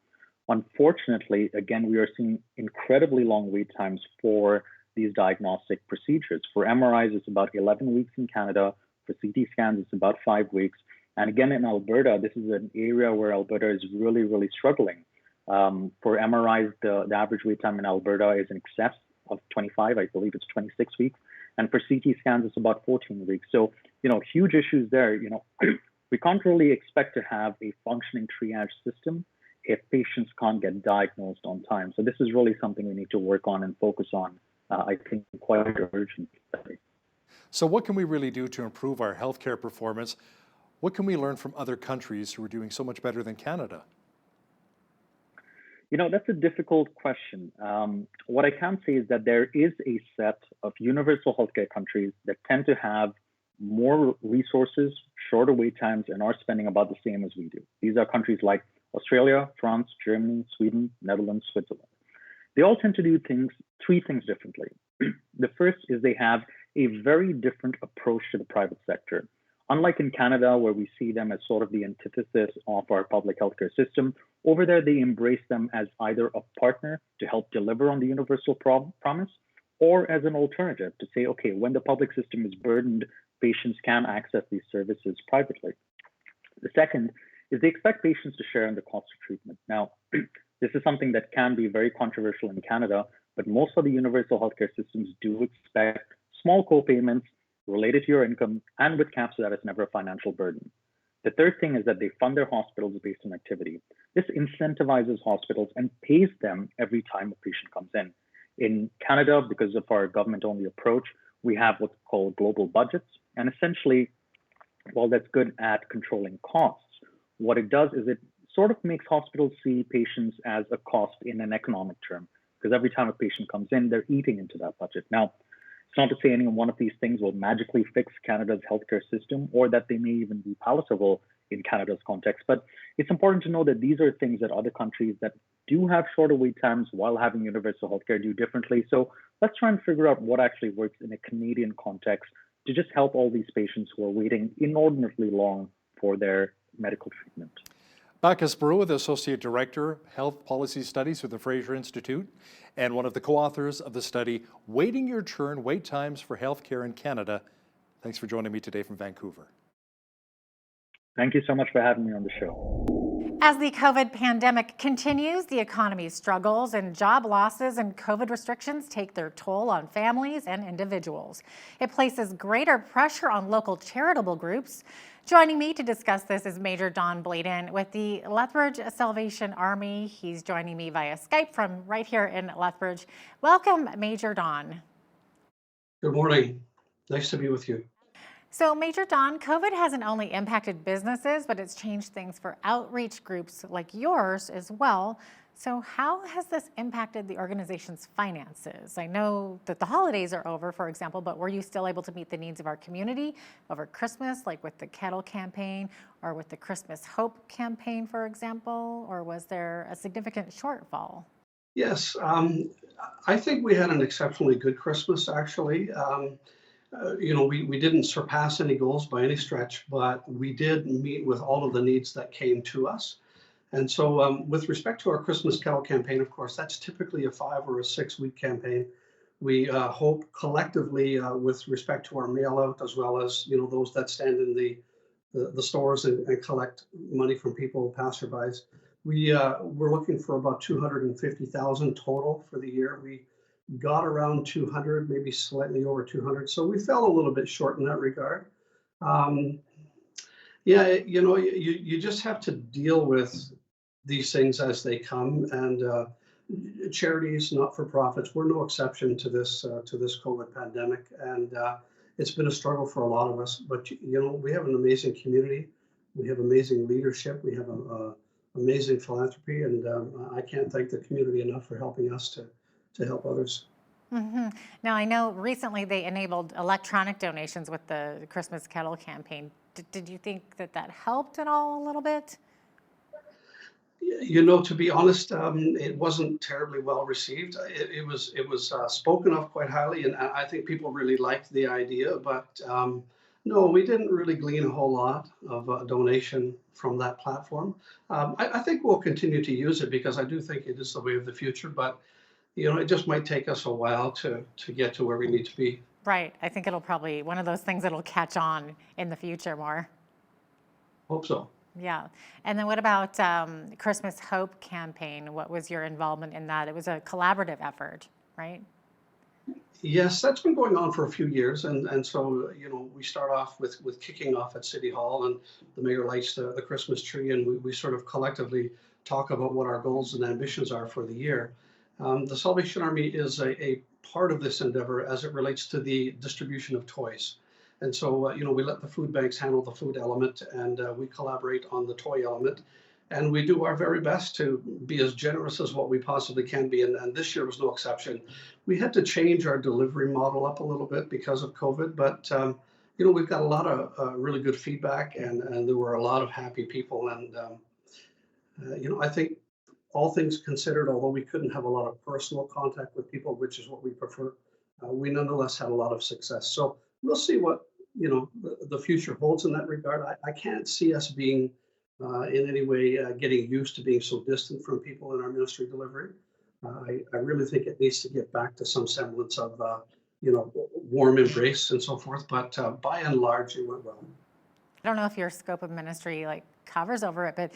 Unfortunately, again, we are seeing incredibly long wait times for these diagnostic procedures. For MRIs, it's about 11 weeks in Canada. For CT scans, it's about 5 weeks. And again, in Alberta, this is an area where Alberta is really, really struggling. For MRIs, the average wait time in Alberta is in excess of 25, I believe it's 26 weeks. And for CT scans, it's about 14 weeks. So, huge issues there. We can't really expect to have a functioning triage system if patients can't get diagnosed on time. So this is really something we need to work on and focus on, I think, quite urgently. So what can we really do to improve our healthcare performance? What can we learn from other countries who are doing so much better than Canada? That's a difficult question. What I can say is that there is a set of universal healthcare countries that tend to have more resources, shorter wait times, and are spending about the same as we do. These are countries like Australia, France, Germany, Sweden, Netherlands, Switzerland. They all tend to do three things differently. The first is they have a very different approach to the private sector. Unlike in Canada, where we see them as sort of the antithesis of our public healthcare system, over there they embrace them as either a partner to help deliver on the universal promise, or as an alternative to say, okay, when the public system is burdened, patients can access these services privately. The second is they expect patients to share in the cost of treatment. Now, this is something that can be very controversial in Canada, but most of the universal healthcare systems do expect small co-payments related to your income and with caps so that it's never a financial burden. The third thing is that they fund their hospitals based on activity. This incentivizes hospitals and pays them every time a patient comes in. In Canada, because of our government-only approach, we have what's called global budgets. And essentially, while that's good at controlling costs, what it does is it sort of makes hospitals see patients as a cost in an economic term, because every time a patient comes in, they're eating into that budget. Now, it's not to say any one of these things will magically fix Canada's healthcare system or that they may even be palatable in Canada's context, but it's important to know that these are things that other countries that do have shorter wait times while having universal healthcare do differently. So let's try and figure out what actually works in a Canadian context to just help all these patients who are waiting inordinately long for their medical treatment. Bacchus Brewer, the Associate Director, Health Policy Studies with the Fraser Institute, and one of the co-authors of the study, Waiting Your Turn, Wait Times for Healthcare in Canada. Thanks for joining me today from Vancouver. Thank you so much for having me on the show. As the COVID pandemic continues, the economy struggles and job losses and COVID restrictions take their toll on families and individuals. It places greater pressure on local charitable groups. Joining me to discuss this is Major Don Bladen with the Lethbridge Salvation Army. He's joining me via Skype from right here in Lethbridge. Welcome, Major Don. Good morning. Nice to be with you. So, Major Don, COVID hasn't only impacted businesses, but it's changed things for outreach groups like yours as well. So how has this impacted the organization's finances? I know that the holidays are over, for example, but were you still able to meet the needs of our community over Christmas, like with the Kettle campaign or with the Christmas Hope campaign, for example, or was there a significant shortfall? Yes, I think we had an exceptionally good Christmas, actually. We didn't surpass any goals by any stretch, but we did meet with all of the needs that came to us. And so with respect to our Christmas Kettle campaign, of course, that's typically a 5 or a 6 week campaign. We hope collectively with respect to our mail out, as well as, those that stand in the stores and collect money from people, passerbys. We're looking for about 250,000 total for the year. got around 200, maybe slightly over 200. So we fell a little bit short in that regard. Um, yeah, you just have to deal with these things as they come, and charities, not-for-profits, we're no exception to this COVID pandemic, and it's been a struggle for a lot of us. But we have an amazing community, we have amazing leadership, we have a amazing philanthropy, and I can't thank the community enough for helping us to help others. Now, I know recently they enabled electronic donations with the Christmas Kettle campaign. Did you think that helped at all a little bit? To be honest, it wasn't terribly well received. It was spoken of quite highly, and I think people really liked the idea. But no, we didn't really glean a whole lot of donation from that platform. I think we'll continue to use it because I do think it is the way of the future. But it just might take us a while to get to where we need to be. Right. I think it'll probably one of those things that'll catch on in the future more. Hope so. Yeah. And then what about Christmas Hope campaign? What was your involvement in that? It was a collaborative effort, right? Yes, that's been going on for a few years, and so we start off with kicking off at City Hall, and the mayor lights the Christmas tree, and we sort of collectively talk about what our goals and ambitions are for the year. The Salvation Army is a part of this endeavor as it relates to the distribution of toys. And so, we let the food banks handle the food element, and we collaborate on the toy element. And we do our very best to be as generous as what we possibly can be. And this year was no exception. We had to change our delivery model up a little bit because of COVID, but we've got a lot of really good feedback, and there were a lot of happy people. And I think all things considered, although we couldn't have a lot of personal contact with people, which is what we prefer, we nonetheless had a lot of success. So we'll see what the future holds in that regard. I can't see us being in any way getting used to being so distant from people in our ministry delivery. I really think it needs to get back to some semblance of warm embrace and so forth. But by and large, it went well. I don't know if your scope of ministry covers over it, but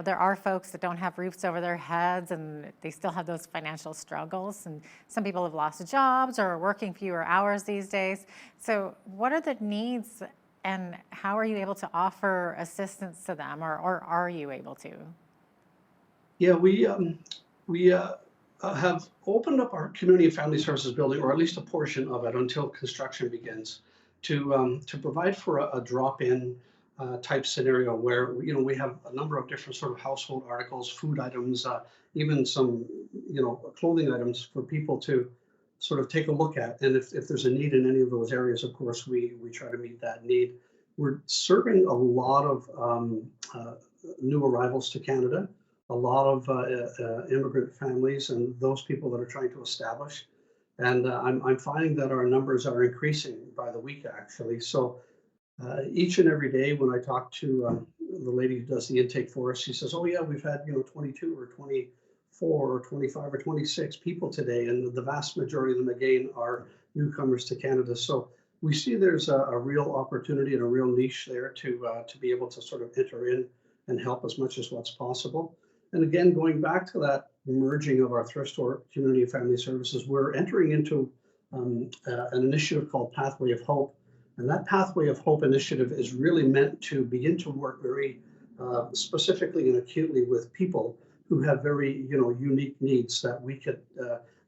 there are folks that don't have roofs over their heads, and they still have those financial struggles, and some people have lost jobs or are working fewer hours these days. So what are the needs, and how are you able to offer assistance to them, or are you able to? Yeah, we have opened up our community and family services building, or at least a portion of it, until construction begins, to provide for a drop-in type scenario where we have a number of different sort of household articles, food items, even some clothing items for people to sort of take a look at. And if there's a need in any of those areas, of course, we try to meet that need. We're serving a lot of new arrivals to Canada, a lot of immigrant families, and those people that are trying to establish. And I'm finding that our numbers are increasing by the week, actually. So each and every day when I talk to the lady who does the intake for us, she says, oh yeah, we've had 22 or 24 or 25 or 26 people today, and the vast majority of them again are newcomers to Canada. So we see there's a real opportunity and a real niche there to be able to sort of enter in and help as much as what's possible. And again, going back to that merging of our thrift store community and family services, we're entering into an initiative called Pathway of Hope. And that Pathway of Hope initiative is really meant to begin to work very specifically and acutely with people who have very unique needs that we could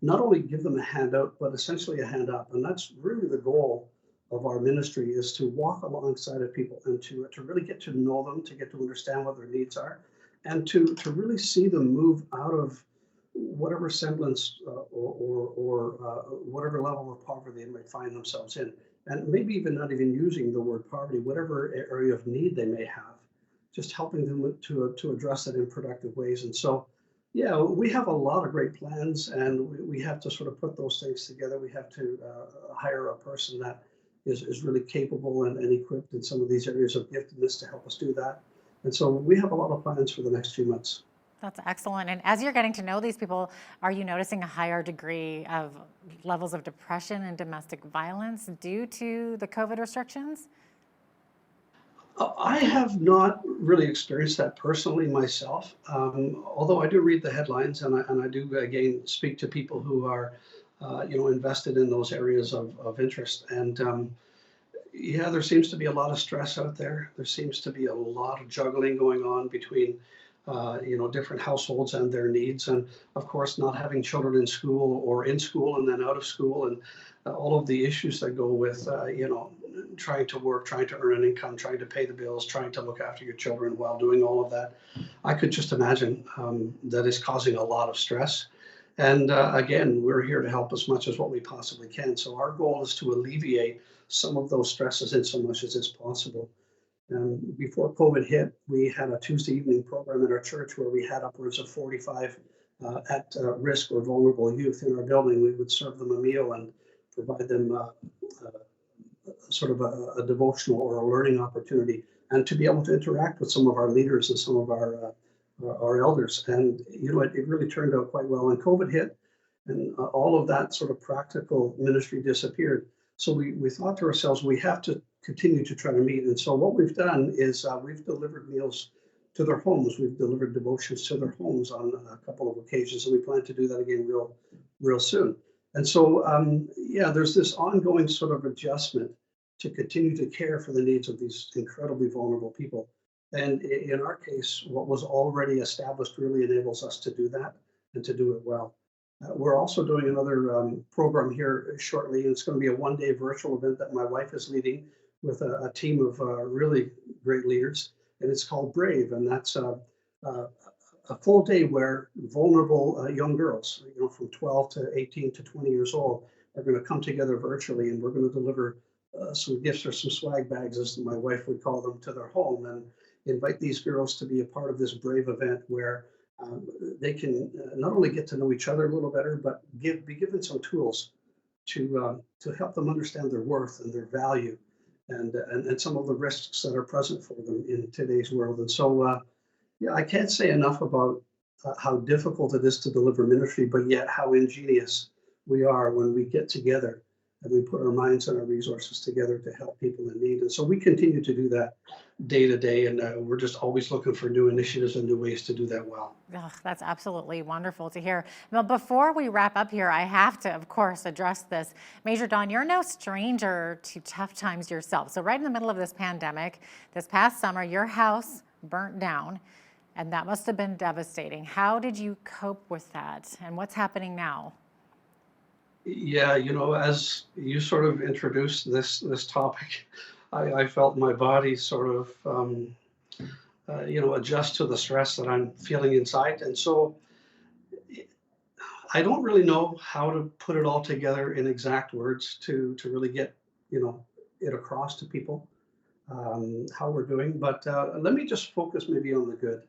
not only give them a handout, but essentially a hand up. And that's really the goal of our ministry, is to walk alongside of people and to really get to know them, to get to understand what their needs are, and to really see them move out of whatever semblance or whatever level of poverty they might find themselves in. And maybe even not even using the word poverty, whatever area of need they may have, just helping them to address it in productive ways. And so, yeah, we have a lot of great plans, and we have to sort of put those things together. We have to hire a person that is really capable and equipped in some of these areas of giftedness to help us do that. And so we have a lot of plans for the next few months. That's excellent. And as you're getting to know these people, are you noticing a higher degree of levels of depression and domestic violence due to the COVID restrictions? I have not really experienced that personally myself, although I do read the headlines, and I do, again, speak to people who are invested in those areas of interest. And yeah, there seems to be a lot of stress out there. There seems to be a lot of juggling going on between, different households and their needs. And of course, not having children in school or in school and then out of school, and all of the issues that go with, trying to work, trying to earn an income, trying to pay the bills, trying to look after your children while doing all of that. I could just imagine that is causing a lot of stress. And again, we're here to help as much as what we possibly can. So our goal is to alleviate some of those stresses in so much as it's possible. Before COVID hit, we had a Tuesday evening program in our church where we had upwards of 45 at risk or vulnerable youth in our building. We would serve them a meal and provide them sort of a devotional or a learning opportunity, and to be able to interact with some of our leaders and some of our elders. And it really turned out quite well. And COVID hit, and all of that sort of practical ministry disappeared. So we thought to ourselves, we have to continue to try to meet. And so what we've done is we've delivered meals to their homes. We've delivered devotions to their homes on a couple of occasions, and we plan to do that again real soon. And so, there's this ongoing sort of adjustment to continue to care for the needs of these incredibly vulnerable people. And in our case, what was already established really enables us to do that and to do it well. We're also doing another program here shortly. It's going to be a one-day virtual event that my wife is leading with a team of really great leaders, and it's called Brave, and that's a full day where vulnerable young girls, from 12 to 18 to 20 years old, are going to come together virtually, and we're going to deliver some gifts or some swag bags, as my wife would call them, to their home, and invite these girls to be a part of this Brave event where they can not only get to know each other a little better, but be given some tools to help them understand their worth and their value, and some of the risks that are present for them in today's world. And so, I can't say enough about how difficult it is to deliver ministry, but yet how ingenious we are when we get together and we put our minds and our resources together to help people in need. And so we continue to do that day to day, and we're just always looking for new initiatives and new ways to do that well. Oh, that's absolutely wonderful to hear. Well, before we wrap up here, I have to, of course, address this. Major Don, you're no stranger to tough times yourself. So right in the middle of this pandemic, this past summer, your house burnt down, and that must have been devastating. How did you cope with that, and what's happening now? Yeah, as you sort of introduced this topic, I felt my body sort of, adjust to the stress that I'm feeling inside. And so I don't really know how to put it all together in exact words to really get, it across to people, how we're doing. But let me just focus maybe on the good.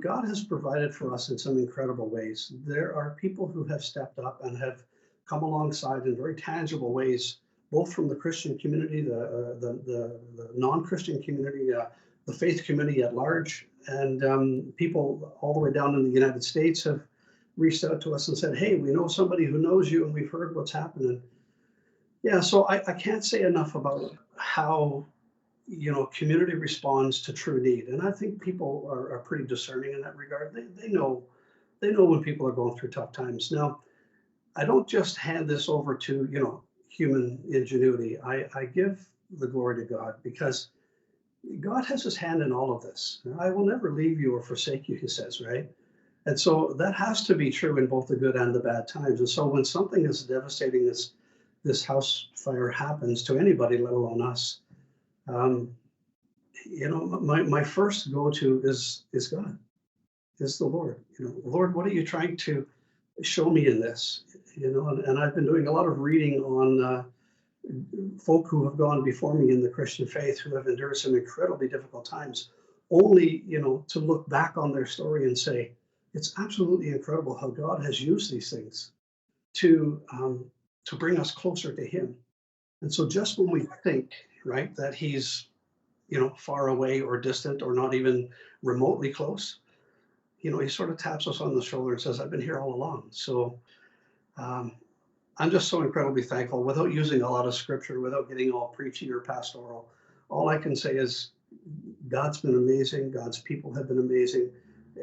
God has provided for us in some incredible ways. There are people who have stepped up and have come alongside in very tangible ways, both from the Christian community, the non-Christian community, the faith community at large, and people all the way down in the United States have reached out to us and said, hey, we know somebody who knows you and we've heard what's happening. Yeah, so I can't say enough about how community responds to true need. And I think people are pretty discerning in that regard. They know when people are going through tough times. Now, I don't just hand this over to, human ingenuity. I give the glory to God, because God has his hand in all of this. I will never leave you or forsake you, he says, right? And so that has to be true in both the good and the bad times. And so when something as devastating as this house fire happens to anybody, let alone us, my first go-to is God, is the Lord. Lord, what are you trying to show me in this? And I've been doing a lot of reading on folk who have gone before me in the Christian faith, who have endured some incredibly difficult times, only, to look back on their story and say, it's absolutely incredible how God has used these things to bring us closer to him. And so just when we think, right, that he's, far away or distant or not even remotely close, he sort of taps us on the shoulder and says, I've been here all along. So I'm just so incredibly thankful, without using a lot of scripture, without getting all preachy or pastoral. All I can say is God's been amazing. God's people have been amazing.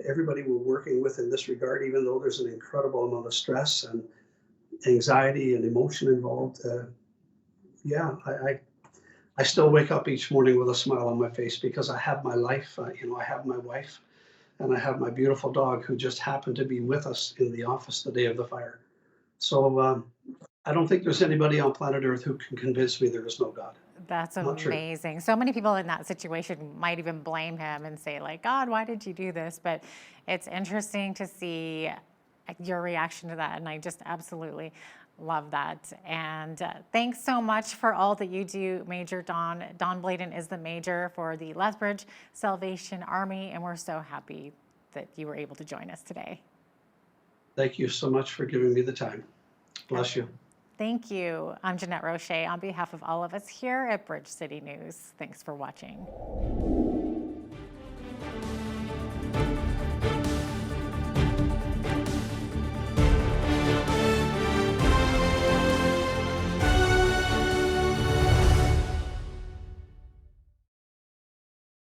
Everybody we're working with in this regard, even though there's an incredible amount of stress and anxiety and emotion involved. Yeah, I still wake up each morning with a smile on my face because I have my life. I have my wife, and I have my beautiful dog who just happened to be with us in the office the day of the fire. So I don't think there's anybody on planet Earth who can convince me there is no God. That's Not true. amazing. So many people in that situation might even blame him and say, like, God, why did you do this? But it's interesting to see your reaction to that. And I just absolutely love that. And thanks so much for all that you do, Major Don. Don Bladen is the major for the Lethbridge Salvation Army. And we're so happy that you were able to join us today. Thank you so much for giving me the time. Bless you. Thank you. I'm Jeanette Roche on behalf of all of us here at Bridge City News. Thanks for watching.